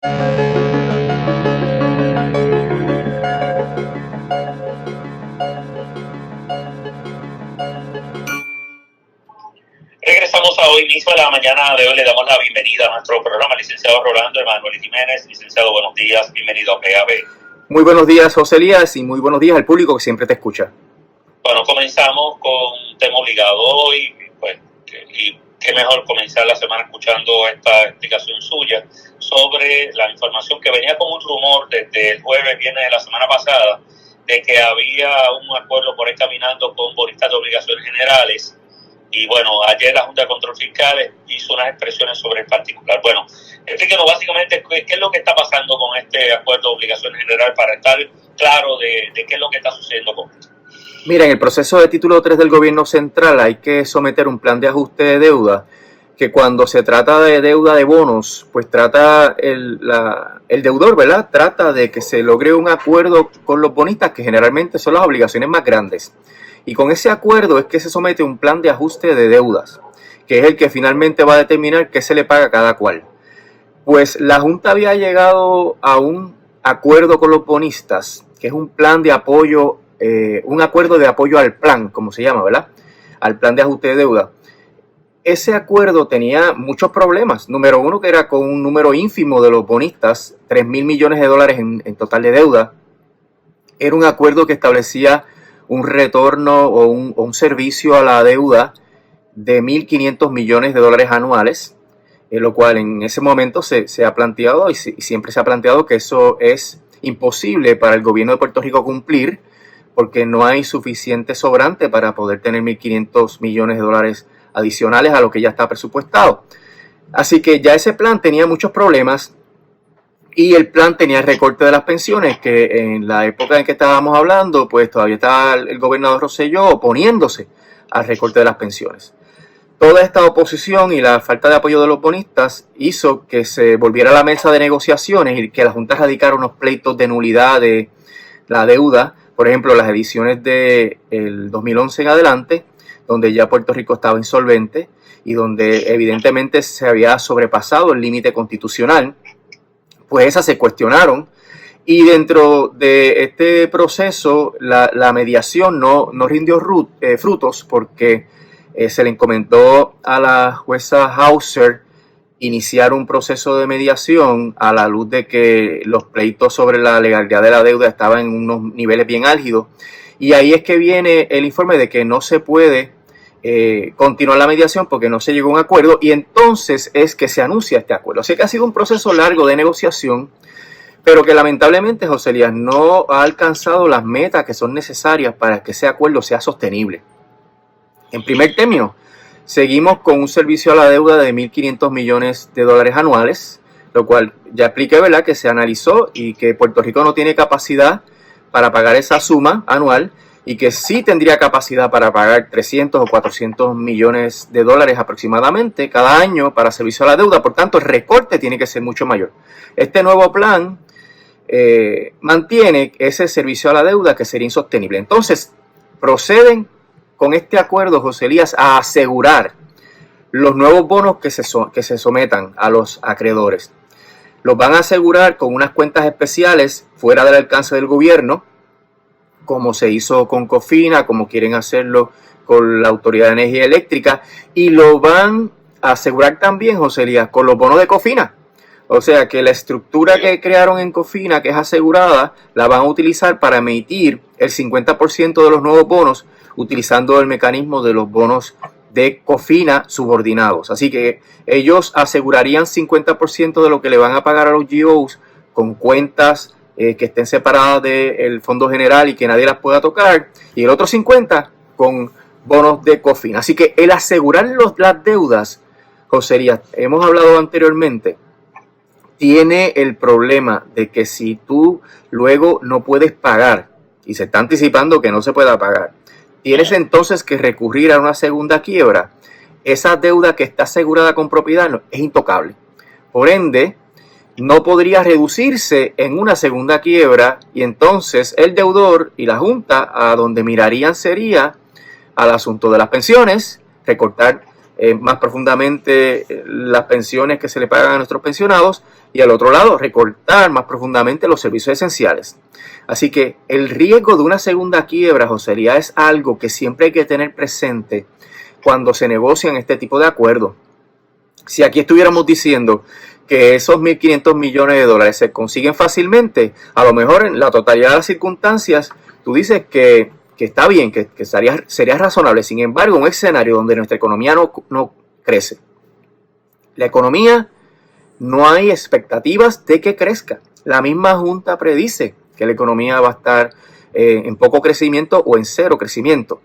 Regresamos a hoy mismo, a la mañana de hoy. Le damos la bienvenida a nuestro programa, licenciado Rolando Emanuel Jiménez. Licenciado, buenos días, bienvenido a PAB. Muy buenos días, José Elías, y muy buenos días al público que siempre te escucha. Bueno, comenzamos con un tema obligado hoy, pues, y qué mejor comenzar la semana escuchando esta explicación suya sobre la información que venía como un rumor desde el jueves, viernes de la semana pasada, de que había un acuerdo por ahí caminando con bonistas de obligaciones generales. Y bueno, ayer la Junta de Control Fiscal hizo unas expresiones sobre el particular. Bueno, explíquenos básicamente qué es lo que está pasando con este acuerdo de obligaciones general para estar claro de qué es lo que está sucediendo con esto. Mira, en el proceso de título 3 del gobierno central hay que someter un plan de ajuste de deuda que cuando se trata de deuda de bonos, pues trata el deudor, ¿verdad? Trata de que se logre un acuerdo con los bonistas, que generalmente son las obligaciones más grandes. Y con ese acuerdo es que se somete un plan de ajuste de deudas, que es el que finalmente va a determinar qué se le paga a cada cual. Pues la Junta había llegado a un acuerdo con los bonistas, que es un plan de apoyo, un acuerdo de apoyo al plan, como se llama, ¿verdad? Al plan de ajuste de deuda. Ese acuerdo tenía muchos problemas. Número uno, que era con un número ínfimo de los bonistas, $3,000 millones en total de deuda. Era un acuerdo que establecía un retorno o un servicio a la deuda de $1,500 millones anuales, lo cual en ese momento se ha planteado y siempre se ha planteado que eso es imposible para el gobierno de Puerto Rico cumplir, porque no hay suficiente sobrante para poder tener $1,500 millones adicionales a lo que ya está presupuestado. Así que ya ese plan tenía muchos problemas y el plan tenía el recorte de las pensiones, que en la época en que estábamos hablando, pues todavía estaba el gobernador Rosselló oponiéndose al recorte de las pensiones. Toda esta oposición y la falta de apoyo de los bonistas hizo que se volviera a la mesa de negociaciones y que la Junta radicara unos pleitos de nulidad de la deuda, por ejemplo, las ediciones del 2011 en adelante, donde ya Puerto Rico estaba insolvente y donde evidentemente se había sobrepasado el límite constitucional, pues esas se cuestionaron. Y dentro de este proceso la mediación no rindió frutos, porque se le encomendó a la jueza Hauser iniciar un proceso de mediación a la luz de que los pleitos sobre la legalidad de la deuda estaban en unos niveles bien álgidos. Y ahí es que viene el informe de que no se puede continuar la mediación porque no se llegó a un acuerdo, y entonces es que se anuncia este acuerdo. Así que ha sido un proceso largo de negociación, pero que lamentablemente, José Elías, no ha alcanzado las metas que son necesarias para que ese acuerdo sea sostenible. En primer término, seguimos con un servicio a la deuda de $1,500 millones anuales, lo cual ya expliqué, ¿verdad?, que se analizó y que Puerto Rico no tiene capacidad para pagar esa suma anual, y que sí tendría capacidad para pagar $300 o $400 millones aproximadamente cada año para servicio a la deuda. Por tanto, el recorte tiene que ser mucho mayor. Este nuevo plan mantiene ese servicio a la deuda que sería insostenible. Entonces, proceden con este acuerdo, José Elías, a asegurar los nuevos bonos que se sometan a los acreedores. Los van a asegurar con unas cuentas especiales fuera del alcance del gobierno, como se hizo con Cofina, como quieren hacerlo con la Autoridad de Energía Eléctrica, y lo van a asegurar también, José Elías, con los bonos de Cofina. O sea que la estructura que crearon en Cofina, que es asegurada, la van a utilizar para emitir el 50% de los nuevos bonos, utilizando el mecanismo de los bonos de Cofina subordinados. Así que ellos asegurarían 50% de lo que le van a pagar a los GOs con cuentas que estén separadas del Fondo General y que nadie las pueda tocar, y el otro 50% con bonos de Cofina. Así que el asegurar las deudas, José Elías, hemos hablado anteriormente, tiene el problema de que si tú luego no puedes pagar, y se está anticipando que no se pueda pagar, tienes entonces que recurrir a una segunda quiebra. Esa deuda que está asegurada con propiedad es intocable. Por ende, no podría reducirse en una segunda quiebra, y entonces el deudor y la Junta a donde mirarían sería al asunto de las pensiones, recortar más profundamente las pensiones que se le pagan a nuestros pensionados, y al otro lado recortar más profundamente los servicios esenciales. Así que el riesgo de una segunda quiebra, José Elías, es algo que siempre hay que tener presente cuando se negocian este tipo de acuerdos. Si aquí estuviéramos diciendo que esos 1.500 millones de dólares se consiguen fácilmente, a lo mejor en la totalidad de las circunstancias, tú dices que está bien, que sería razonable. Sin embargo, un escenario donde nuestra economía no crece, la economía no hay expectativas de que crezca. La misma Junta predice que la economía va a estar en poco crecimiento o en cero crecimiento.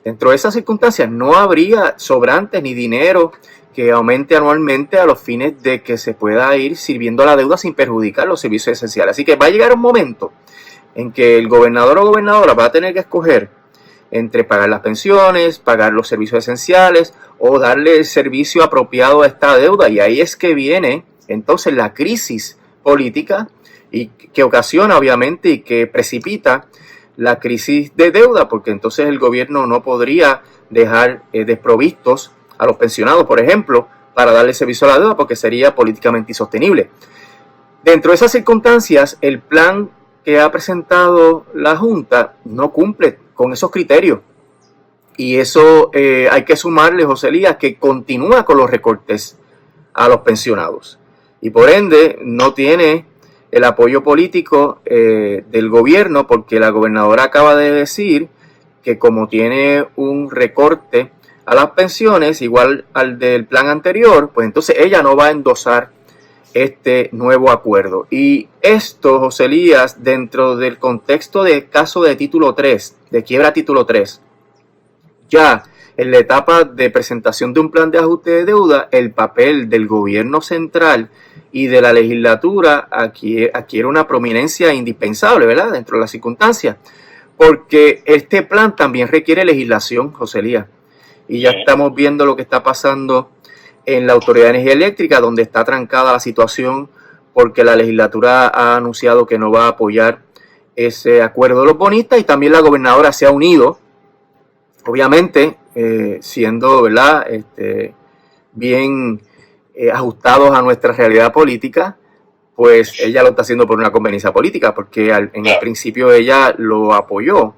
Dentro de esas circunstancias no habría sobrantes ni dinero que aumente anualmente a los fines de que se pueda ir sirviendo la deuda sin perjudicar los servicios esenciales. Así que va a llegar un momento en que el gobernador o gobernadora va a tener que escoger entre pagar las pensiones, pagar los servicios esenciales o darle el servicio apropiado a esta deuda. Y ahí es que viene entonces la crisis política y que ocasiona obviamente y que precipita la crisis de deuda, porque entonces el gobierno no podría dejar desprovistos a los pensionados, por ejemplo, para darle servicio a la deuda, porque sería políticamente insostenible. Dentro de esas circunstancias, el plan que ha presentado la Junta no cumple con esos criterios. Y eso hay que sumarle, José Elías, que continúa con los recortes a los pensionados. Y por ende no tiene el apoyo político del gobierno, porque la gobernadora acaba de decir que como tiene un recorte a las pensiones igual al del plan anterior, pues entonces ella no va a endosar este nuevo acuerdo. Y esto, José Elías, dentro del contexto del caso de título 3, de quiebra título 3, ya en la etapa de presentación de un plan de ajuste de deuda, el papel del gobierno central y de la legislatura adquiere una prominencia indispensable, ¿verdad?, dentro de las circunstancias, porque este plan también requiere legislación, José Elías, y ya estamos viendo lo que está pasando en la Autoridad de Energía Eléctrica, donde está trancada la situación porque la legislatura ha anunciado que no va a apoyar ese acuerdo de los bonistas, y también la gobernadora se ha unido, obviamente siendo, ¿verdad?, bien ajustados a nuestra realidad política, pues ella lo está haciendo por una conveniencia política, porque en el principio ella lo apoyó.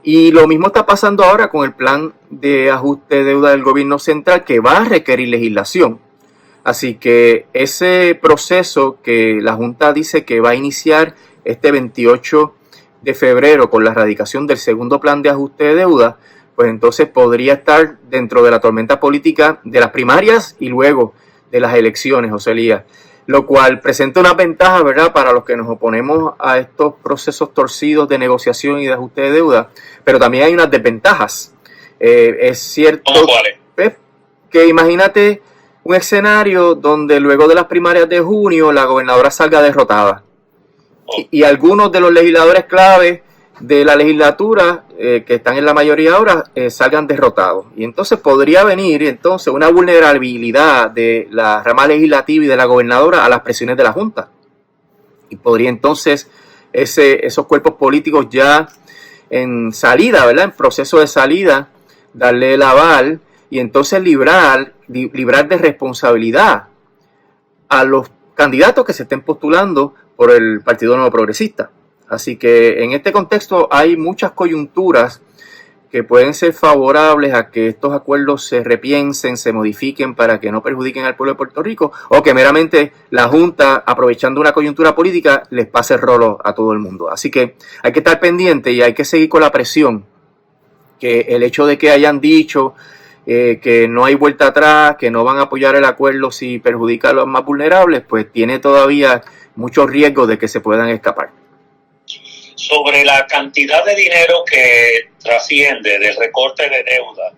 Y lo mismo está pasando ahora con el plan de ajuste de deuda del gobierno central, que va a requerir legislación. Así que ese proceso que la Junta dice que va a iniciar este 28 de febrero con la radicación del segundo plan de ajuste de deuda, pues entonces podría estar dentro de la tormenta política de las primarias y luego de las elecciones, José Elías, lo cual presenta una ventaja, ¿verdad?, para los que nos oponemos a estos procesos torcidos de negociación y de ajuste de deuda, pero también hay unas desventajas. Es cierto que imagínate un escenario donde luego de las primarias de junio la gobernadora salga derrotada y algunos de los legisladores clave de la legislatura, que están en la mayoría ahora, salgan derrotados. Y entonces podría venir una vulnerabilidad de la rama legislativa y de la gobernadora a las presiones de la Junta. Y podría entonces esos cuerpos políticos ya en salida, ¿verdad?, en proceso de salida, darle el aval y entonces librar de responsabilidad a los candidatos que se estén postulando por el Partido Nuevo Progresista. Así que en este contexto hay muchas coyunturas que pueden ser favorables a que estos acuerdos se repiensen, se modifiquen para que no perjudiquen al pueblo de Puerto Rico, o que meramente la Junta, aprovechando una coyuntura política, les pase el rolo a todo el mundo. Así que hay que estar pendiente y hay que seguir con la presión, que el hecho de que hayan dicho que no hay vuelta atrás, que no van a apoyar el acuerdo si perjudica a los más vulnerables, pues tiene todavía muchos riesgos de que se puedan escapar. Sobre la cantidad de dinero que trasciende del recorte de deuda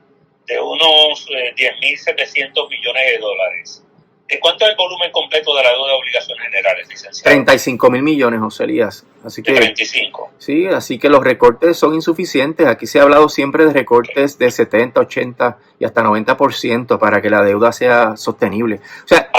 de unos 10.700 millones de dólares. ¿De cuánto es el volumen completo de la deuda de obligaciones generales, licenciado? 35.000 millones, José Elías. Así que, 35. Sí, así que los recortes son insuficientes. Aquí se ha hablado siempre de recortes de 70, 80 y hasta 90% para que la deuda sea sostenible. O sea,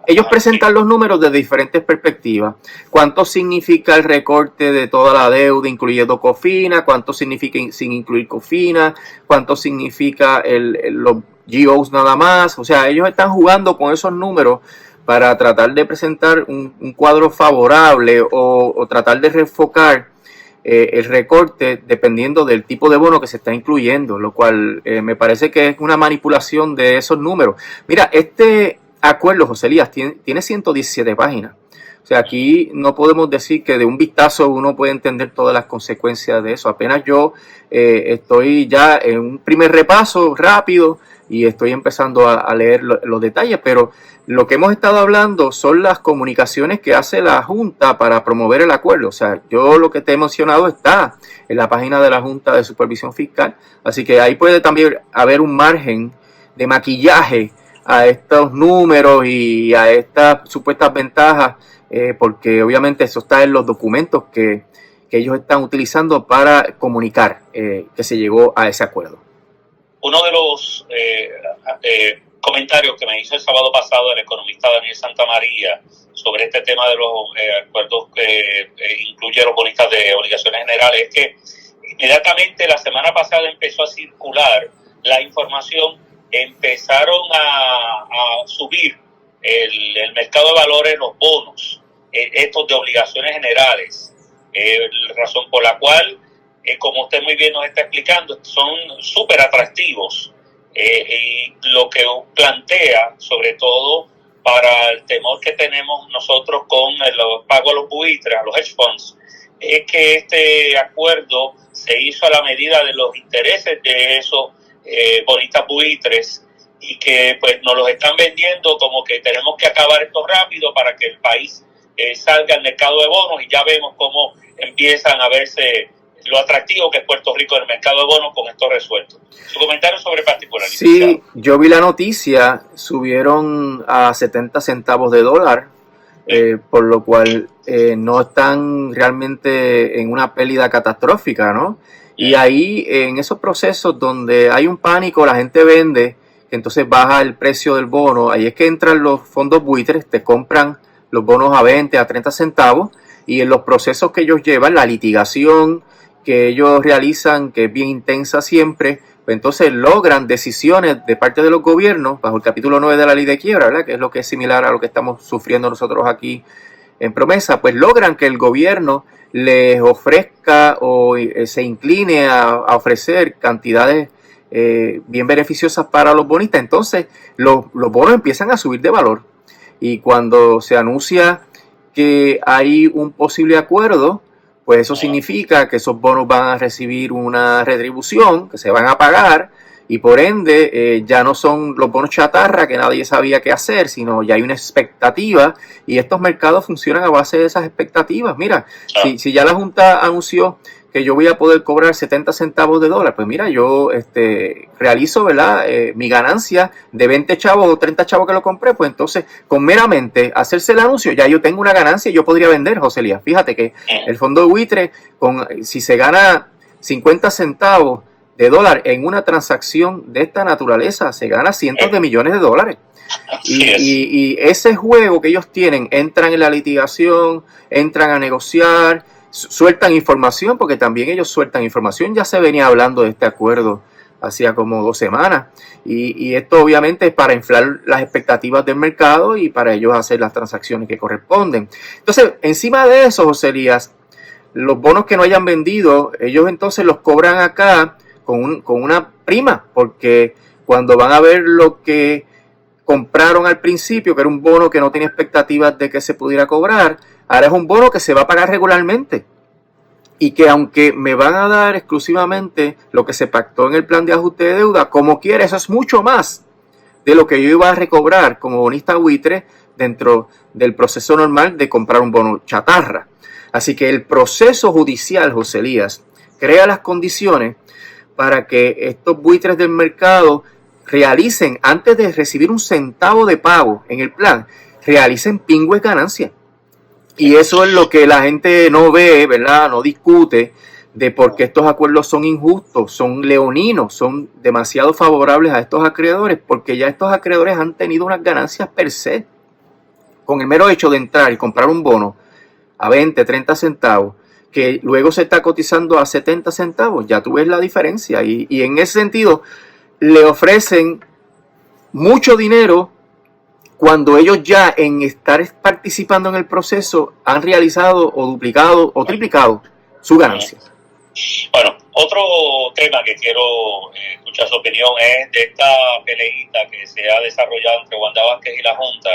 ellos presentan los números desde diferentes perspectivas. ¿Cuánto significa el recorte de toda la deuda, incluyendo COFINA? ¿Cuánto significa sin incluir COFINA? ¿Cuánto significa los GOs nada más. O sea, ellos están jugando con esos números para tratar de presentar un cuadro favorable o tratar de reenfocar el recorte dependiendo del tipo de bono que se está incluyendo, lo cual me parece que es una manipulación de esos números. Mira, este acuerdo, José Elías, tiene 117 páginas. O sea, aquí no podemos decir que de un vistazo uno puede entender todas las consecuencias de eso. Apenas yo estoy ya en un primer repaso rápido y estoy empezando a leer los detalles, pero lo que hemos estado hablando son las comunicaciones que hace la Junta para promover el acuerdo. O sea, yo lo que te he mencionado está en la página de la Junta de Supervisión Fiscal, así que ahí puede también haber un margen de maquillaje a estos números y a estas supuestas ventajas, porque obviamente eso está en los documentos que ellos están utilizando para comunicar que se llegó a ese acuerdo. Uno de los comentarios que me hizo el sábado pasado el economista Daniel Santamaría sobre este tema de los acuerdos que incluye los bonistas de obligaciones generales es que inmediatamente la semana pasada empezó a circular la información, empezaron a subir el mercado de valores, los bonos, estos de obligaciones generales, razón por la cual, como usted muy bien nos está explicando, son súper atractivos, y lo que plantea, sobre todo para el temor que tenemos nosotros con el pago a los buitres, a los hedge funds, es que este acuerdo se hizo a la medida de los intereses de esos bonistas buitres, y que pues nos los están vendiendo como que tenemos que acabar esto rápido para que el país salga al mercado de bonos, y ya vemos cómo empiezan a verse lo atractivo que es Puerto Rico en el mercado de bonos con esto resuelto. Su comentario sobre particular. Sí, yo vi la noticia, subieron a 70 centavos de dólar, por lo cual no están realmente en una pérdida catastrófica, ¿no? Y ahí, en esos procesos donde hay un pánico, la gente vende, entonces baja el precio del bono, ahí es que entran los fondos buitres, te compran los bonos a 20, a 30 centavos, y en los procesos que ellos llevan, la litigación que ellos realizan, que es bien intensa siempre, pues entonces logran decisiones de parte de los gobiernos, bajo el capítulo 9 de la ley de quiebra, ¿verdad?, que es lo que es similar a lo que estamos sufriendo nosotros aquí en Promesa, pues logran que el gobierno les ofrezca o se incline a ofrecer cantidades bien beneficiosas para los bonistas. Entonces los bonos empiezan a subir de valor, y cuando se anuncia que hay un posible acuerdo, pues eso significa que esos bonos van a recibir una retribución, que se van a pagar, y por ende ya no son los bonos chatarra que nadie sabía qué hacer, sino ya hay una expectativa, y estos mercados funcionan a base de esas expectativas. Mira, si ya la Junta anunció que yo voy a poder cobrar 70 centavos de dólar, pues mira, yo realizo, ¿verdad?, mi ganancia de 20 chavos o 30 chavos que lo compré, pues entonces con meramente hacerse el anuncio ya yo tengo una ganancia y yo podría vender, José Elías. Fíjate que el fondo de buitre, si se gana 50 centavos de dólar en una transacción de esta naturaleza, se gana cientos de millones de dólares. Y ese juego que ellos tienen, entran en la litigación, entran a negociar, sueltan información, porque también ellos sueltan información. Ya se venía hablando de este acuerdo hacía como 2 semanas, y esto obviamente es para inflar las expectativas del mercado y para ellos hacer las transacciones que corresponden. Entonces, encima de eso, José Elías, los bonos que no hayan vendido, ellos entonces los cobran acá con una prima, porque cuando van a ver lo que compraron al principio, que era un bono que no tenía expectativas de que se pudiera cobrar, ahora es un bono que se va a pagar regularmente, y que aunque me van a dar exclusivamente lo que se pactó en el plan de ajuste de deuda, como quiera, eso es mucho más de lo que yo iba a recobrar como bonista buitre dentro del proceso normal de comprar un bono chatarra. Así que el proceso judicial, José Elías, crea las condiciones para que estos buitres del mercado realicen, antes de recibir un centavo de pago en el plan, realicen pingües ganancias. Y eso es lo que la gente no ve, ¿verdad?, no discute, de por qué estos acuerdos son injustos, son leoninos, son demasiado favorables a estos acreedores, porque ya estos acreedores han tenido unas ganancias per se. Con el mero hecho de entrar y comprar un bono a 20, 30 centavos, que luego se está cotizando a 70 centavos, ya tú ves la diferencia. Y en ese sentido, le ofrecen mucho dinero cuando ellos ya en estar participando en el proceso han realizado o duplicado o triplicado su ganancia. Bueno, otro tema que quiero escuchar su opinión es de esta peleita que se ha desarrollado entre Wanda Vázquez y la Junta.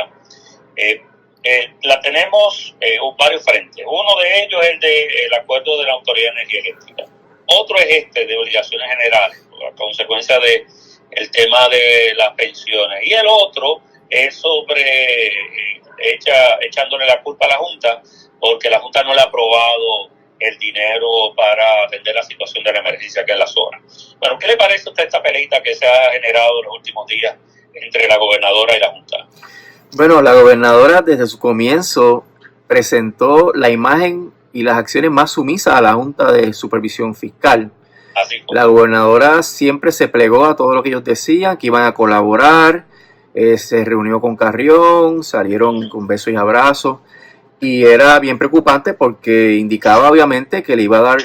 La tenemos varios frentes. Uno de ellos es el acuerdo de la Autoridad de Energía Eléctrica. Otro es este de obligaciones generales, a consecuencia de el tema de las pensiones. Y el otro es sobre echándole la culpa a la Junta, porque la Junta no le ha aprobado el dinero para atender la situación de la emergencia que es la zona. Bueno, ¿qué le parece a usted esta peleita que se ha generado en los últimos días entre la gobernadora y la Junta? Bueno, la gobernadora desde su comienzo presentó la imagen y las acciones más sumisas a la Junta de Supervisión Fiscal. Así fue. La gobernadora siempre se plegó a todo lo que ellos decían, que iban a colaborar, se reunió con Carrión, salieron con besos y abrazos, y era bien preocupante porque indicaba obviamente que le iba a dar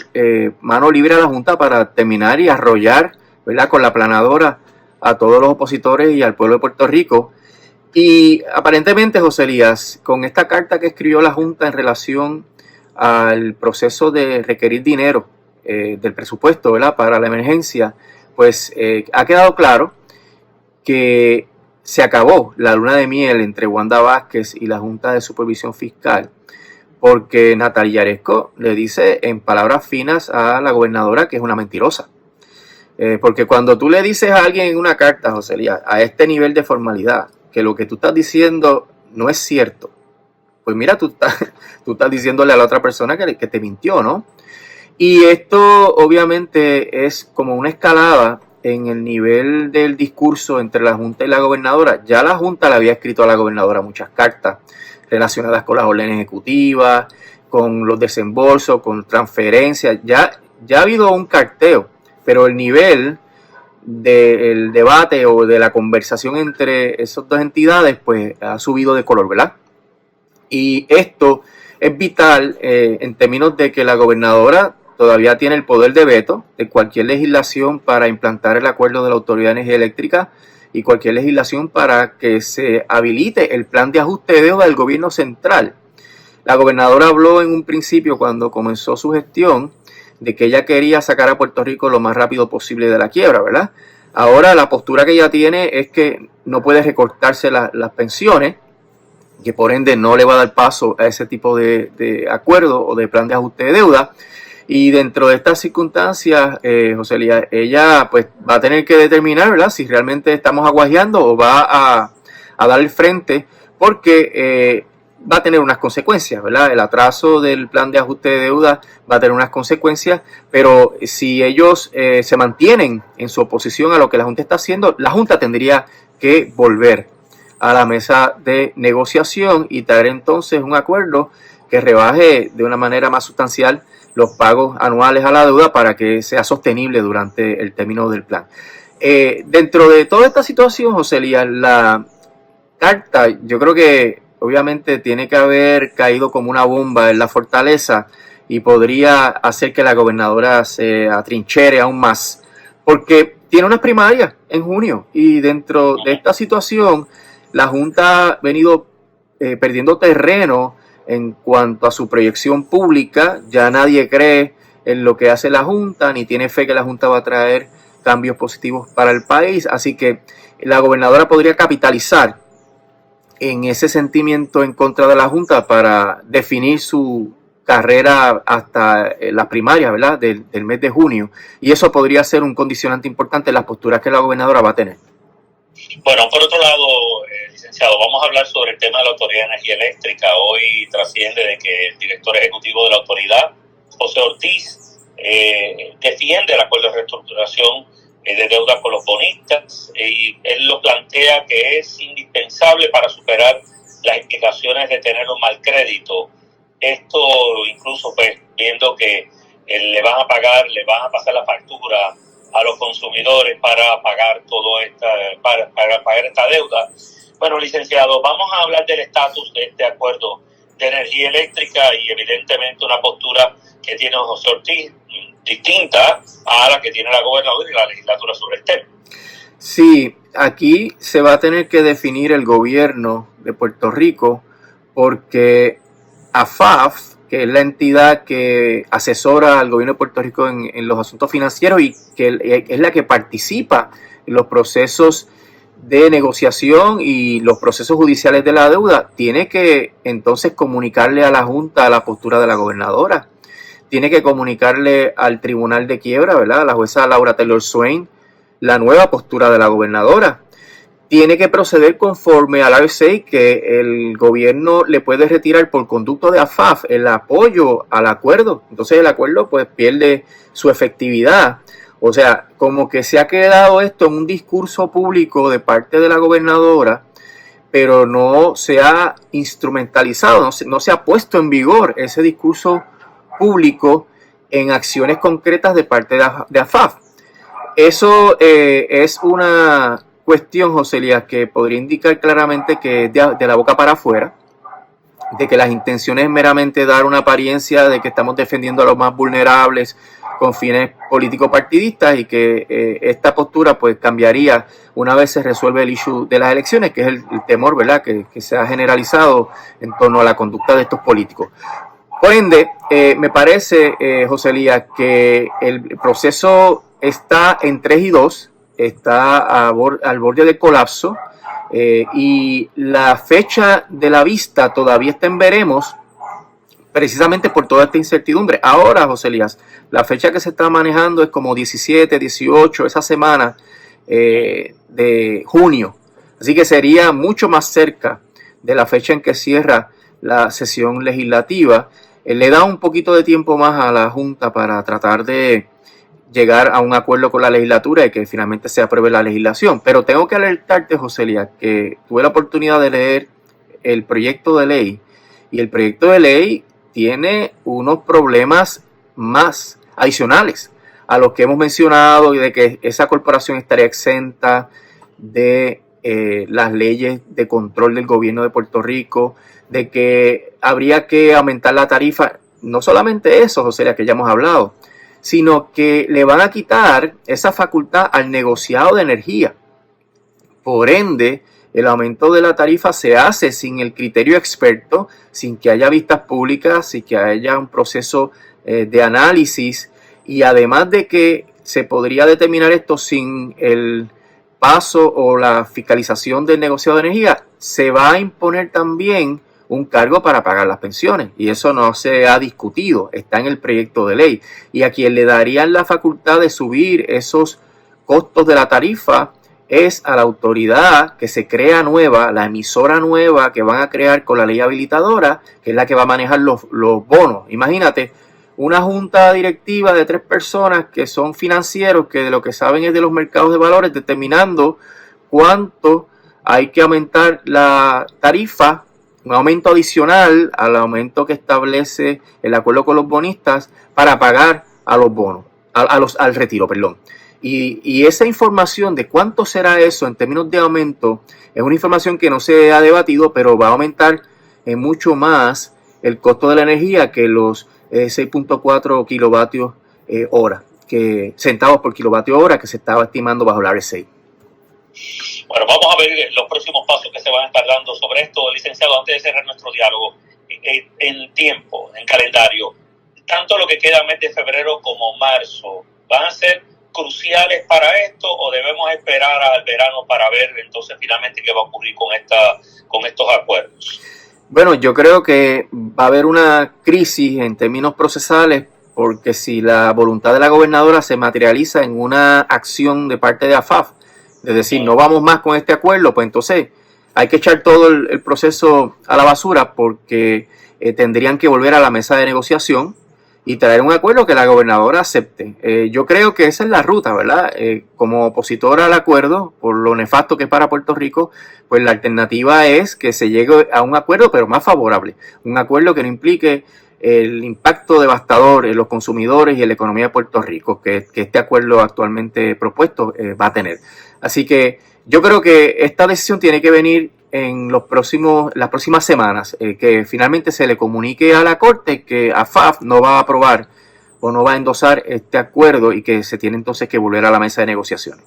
mano libre a la Junta para terminar y arrollar, ¿verdad?, con la aplanadora a todos los opositores y al pueblo de Puerto Rico. Y aparentemente, José Elías, con esta carta que escribió la Junta en relación al proceso de requerir dinero del presupuesto, ¿verdad?, para la emergencia, pues ha quedado claro que se acabó la luna de miel entre Wanda Vázquez y la Junta de Supervisión Fiscal, porque Natalia Yaresco le dice en palabras finas a la gobernadora que es una mentirosa. Porque cuando tú le dices a alguien en una carta, José Elías, a este nivel de formalidad, que lo que tú estás diciendo no es cierto, pues mira, tú estás diciéndole a la otra persona que te mintió, ¿no? Y esto obviamente es como una escalada en el nivel del discurso entre la Junta y la gobernadora. Ya la Junta le había escrito a la gobernadora muchas cartas relacionadas con las órdenes ejecutivas, con los desembolsos, con transferencias. Ya ha habido un carteo, pero el nivel del debate o de la conversación entre esas dos entidades pues ha subido de color, ¿verdad? Y esto es vital en términos de que la gobernadora todavía tiene el poder de veto de cualquier legislación para implantar el acuerdo de la Autoridad de Energía Eléctrica y cualquier legislación para que se habilite el plan de ajuste de deuda del gobierno central. La gobernadora habló en un principio, cuando comenzó su gestión, de que ella quería sacar a Puerto Rico lo más rápido posible de la quiebra, ¿verdad? Ahora la postura que ella tiene es que no puede recortarse las pensiones, que por ende no le va a dar paso a ese tipo de acuerdo o de plan de ajuste de deuda. Y dentro de estas circunstancias, José Elías, ella pues va a tener que determinar, ¿verdad?, si realmente estamos aguajeando o va a dar el frente, porque va a tener unas consecuencias, ¿verdad? El atraso del plan de ajuste de deuda va a tener unas consecuencias, pero si ellos se mantienen en su oposición a lo que la Junta está haciendo, la Junta tendría que volver a la mesa de negociación y traer entonces un acuerdo que rebaje de una manera más sustancial los pagos anuales a la deuda para que sea sostenible durante el término del plan. Dentro de toda esta situación, José Elías, la carta yo creo que obviamente tiene que haber caído como una bomba en la fortaleza y podría hacer que la gobernadora se atrinchere aún más, porque tiene unas primarias en junio y dentro de esta situación la Junta ha venido perdiendo terreno en cuanto a su proyección pública. Ya nadie cree en lo que hace la Junta, ni tiene fe que la Junta va a traer cambios positivos para el país, así que la gobernadora podría capitalizar en ese sentimiento en contra de la Junta para definir su carrera hasta las primarias, ¿verdad?, del mes de junio, y eso podría ser un condicionante importante en las posturas que la gobernadora va a tener. Bueno, por otro lado, licenciado, vamos a hablar sobre el tema de la Autoridad de Energía Eléctrica. Hoy trasciende de que el director ejecutivo de la autoridad, José Ortiz, defiende el acuerdo de reestructuración de deuda con los bonistas, y él lo plantea que es indispensable para superar las implicaciones de tener un mal crédito. Esto incluso pues viendo que le van a pasar la factura a los consumidores para pagar para pagar esta deuda. Bueno, licenciado, vamos a hablar del estatus de este acuerdo de energía eléctrica y evidentemente una postura que tiene José Ortiz distinta a la que tiene la gobernadora y la legislatura sobre el tema. Sí, aquí se va a tener que definir el gobierno de Puerto Rico porque AFAF, que es la entidad que asesora al gobierno de Puerto Rico en los asuntos financieros y que es la que participa en los procesos de negociación y los procesos judiciales de la deuda, tiene que entonces comunicarle a la Junta la postura de la gobernadora, tiene que comunicarle al Tribunal de Quiebra, ¿verdad?, a la jueza Laura Taylor Swain, la nueva postura de la gobernadora. Tiene que proceder conforme al RSA, que el gobierno le puede retirar por conducto de AFAF el apoyo al acuerdo. Entonces el acuerdo pues pierde su efectividad. O sea, como que se ha quedado esto en un discurso público de parte de la gobernadora, pero no se ha instrumentalizado, no se ha puesto en vigor ese discurso público en acciones concretas de parte de AFAF. Eso es una cuestión, José, que podría indicar claramente que es de la boca para afuera, de que las intenciones es meramente dar una apariencia de que estamos defendiendo a los más vulnerables con fines político-partidistas y que esta postura pues cambiaría una vez se resuelve el issue de las elecciones, que es el temor, ¿verdad?, que se ha generalizado en torno a la conducta de estos políticos. Por ende, me parece, José Elías, que el proceso está en 3-2, está al borde del colapso, y la fecha de la vista todavía está en veremos, precisamente por toda esta incertidumbre. Ahora, José Elías, la fecha que se está manejando es como 17, 18, esa semana de junio. Así que sería mucho más cerca de la fecha en que cierra la sesión legislativa. Le da un poquito de tiempo más a la Junta para tratar de llegar a un acuerdo con la legislatura y que finalmente se apruebe la legislación. Pero tengo que alertarte, José Elías, que tuve la oportunidad de leer el proyecto de ley y el proyecto de ley tiene unos problemas más adicionales a los que hemos mencionado y de que esa corporación estaría exenta de las leyes de control del gobierno de Puerto Rico, de que habría que aumentar la tarifa. No solamente eso, José, que ya hemos hablado, sino que le van a quitar esa facultad al negociado de energía. Por ende, el aumento de la tarifa se hace sin el criterio experto, sin que haya vistas públicas, sin que haya un proceso de análisis, y además de que se podría determinar esto sin el paso o la fiscalización del negociado de energía, se va a imponer también un cargo para pagar las pensiones, y eso no se ha discutido, está en el proyecto de ley, y a quien le darían la facultad de subir esos costos de la tarifa es a la autoridad que se crea nueva, la emisora nueva que van a crear con la ley habilitadora, que es la que va a manejar los bonos. Imagínate, una junta directiva de 3 personas que son financieros, que de lo que saben es de los mercados de valores, determinando cuánto hay que aumentar la tarifa, un aumento adicional al aumento que establece el acuerdo con los bonistas para pagar a los bonos, al retiro, perdón. Y esa información de cuánto será eso en términos de aumento es una información que no se ha debatido, pero va a aumentar mucho más el costo de la energía que los 6.4 kilovatios hora, centavos por kilovatio hora que se estaba estimando bajo el RSA. Bueno, vamos a ver los próximos pasos que se van a estar dando sobre esto, licenciado, antes de cerrar nuestro diálogo. En tiempo, en calendario, tanto lo que queda mes de febrero como marzo, ¿van a ser cruciales para esto o debemos esperar al verano para ver entonces finalmente qué va a ocurrir con estos acuerdos? Bueno, yo creo que va a haber una crisis en términos procesales, porque si la voluntad de la gobernadora se materializa en una acción de parte de AFAF, es decir, no vamos más con este acuerdo, pues entonces hay que echar todo el proceso a la basura, porque tendrían que volver a la mesa de negociación y traer un acuerdo que la gobernadora acepte. Yo creo que esa es la ruta, ¿verdad? Como opositora al acuerdo, por lo nefasto que es para Puerto Rico, pues la alternativa es que se llegue a un acuerdo, pero más favorable. Un acuerdo que no implique el impacto devastador en los consumidores y en la economía de Puerto Rico que este acuerdo actualmente propuesto va a tener. Así que yo creo que esta decisión tiene que venir en las próximas semanas, que finalmente se le comunique a la Corte que AFAF no va a aprobar o no va a endosar este acuerdo y que se tiene entonces que volver a la mesa de negociaciones.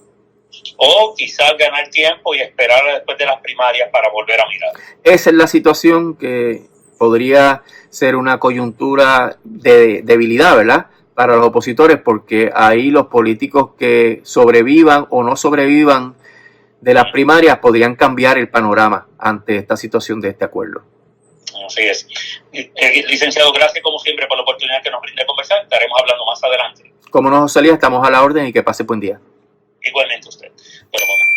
o quizás ganar tiempo y esperar después de las primarias para volver a mirar. Esa es la situación que podría ser una coyuntura de debilidad, ¿verdad?, para los opositores, porque ahí los políticos que sobrevivan o no sobrevivan de las primarias podrían cambiar el panorama ante esta situación de este acuerdo. Así es. Licenciado, gracias como siempre por la oportunidad que nos brinda de conversar. Estaremos hablando más adelante. Como nos salía, estamos a la orden y que pase buen día. Igualmente usted. Pero vamos.